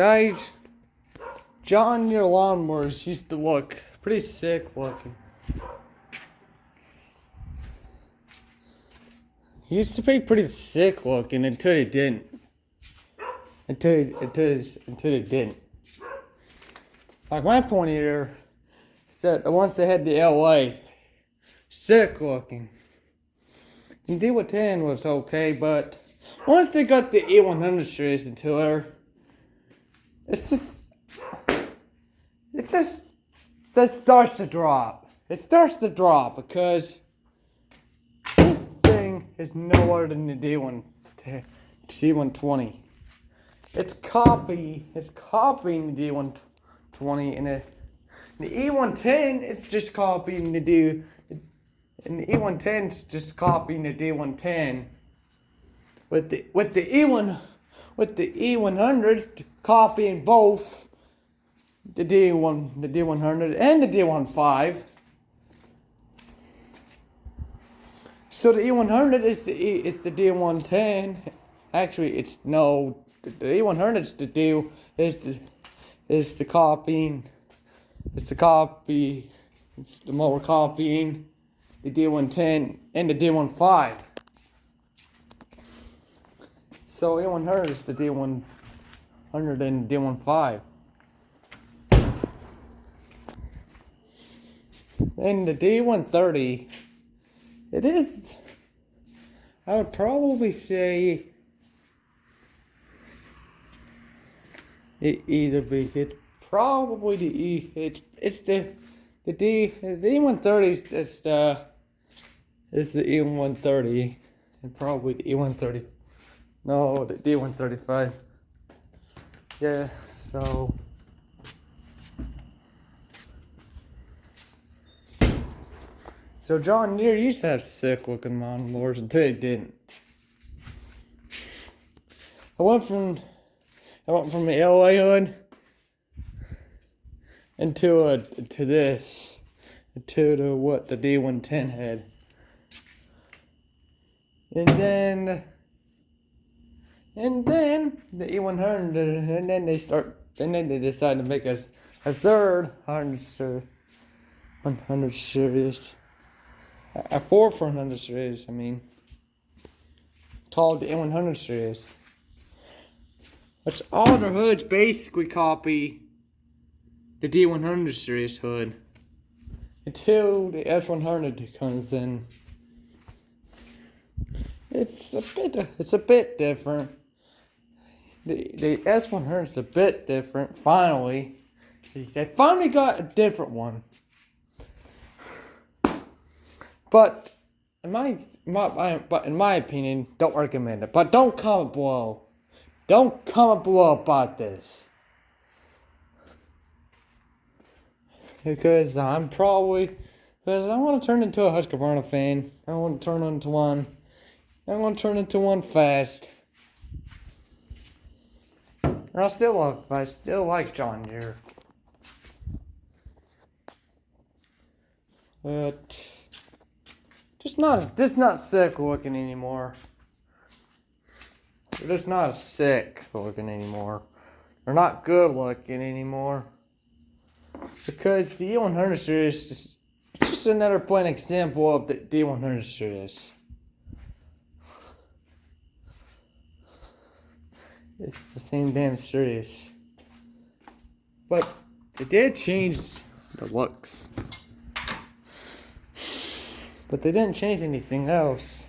Guys, John Deere lawnmowers used to look pretty sick looking. He used to be pretty sick looking until he didn't. Until he didn't. Like my pointer said, once they had the LA, sick looking. And D10 was okay, but once they got the E100 series into her, it just that starts to drop. It starts to drop because this thing is no other than the D120. It's copying the D120, and the E110 is just copying the D, and the E110 is just copying the D110. With the E100 copying both the D100 and the D15. So the E100 is the D110. Actually, it's no. The E100 is the copying. It's the copy. It's the mower copying the D110 and the D15. So E100 is the D100 and D15. And the D130, it is, I would probably say, it's probably the E130 is the E130, and probably the E130. No, the D135. Yeah, so John Deere used to have sick looking lawnmowers until they didn't. I went from the LA hood to this, to what the D110 had, and then the E100, and then they decide to make a third 100 series, a 400 series. I mean, called the E100 series. Which all the hoods basically copy the D100 series hood until the S100 comes in. It's a bit different. The S100 is a bit different. Finally, they finally got a different one. But in my opinion, don't recommend it. But don't comment below. Don't comment below about this. Because I want to turn into a Husqvarna fan. I want to turn into one. I want to turn into one fast. And I still like John Deere. But just not sick looking anymore. They're just not sick looking anymore. They're not good looking anymore. Because the E100 series is just another plain example of the D100 series. It's the same damn series. But they did change the looks. But they didn't change anything else.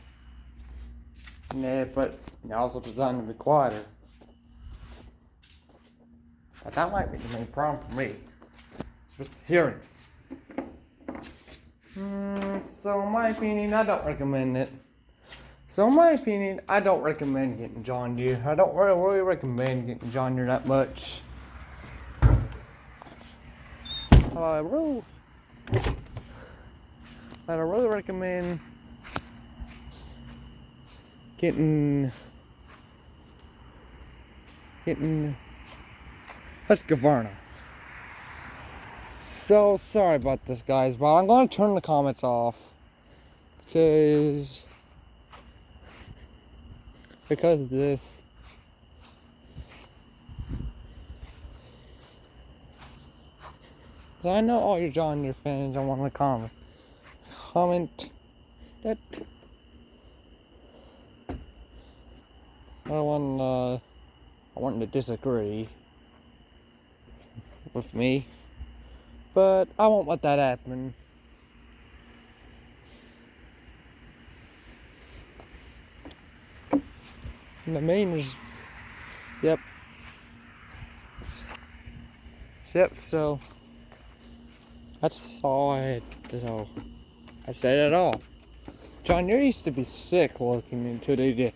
Yeah, but they also designed to be quieter. But that might be the main problem for me. It's with the hearing. So in my opinion, I don't recommend it. So in my opinion, I don't recommend getting John Deere. I don't really recommend getting John Deere that much. I really recommend getting Husqvarna. So sorry about this, guys, but I'm going to turn the comments off because of this. I know all your John Deere fans don't want to comment that I want to disagree with me, but I won't let that happen. And the main was, yep, so that's all I had to tell. I said it all. John Deere used to be sick looking until they didn't.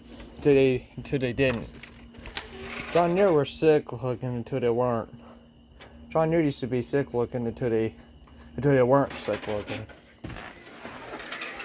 John Deere were sick looking until they weren't. John Deere used to be sick looking until they weren't sick looking.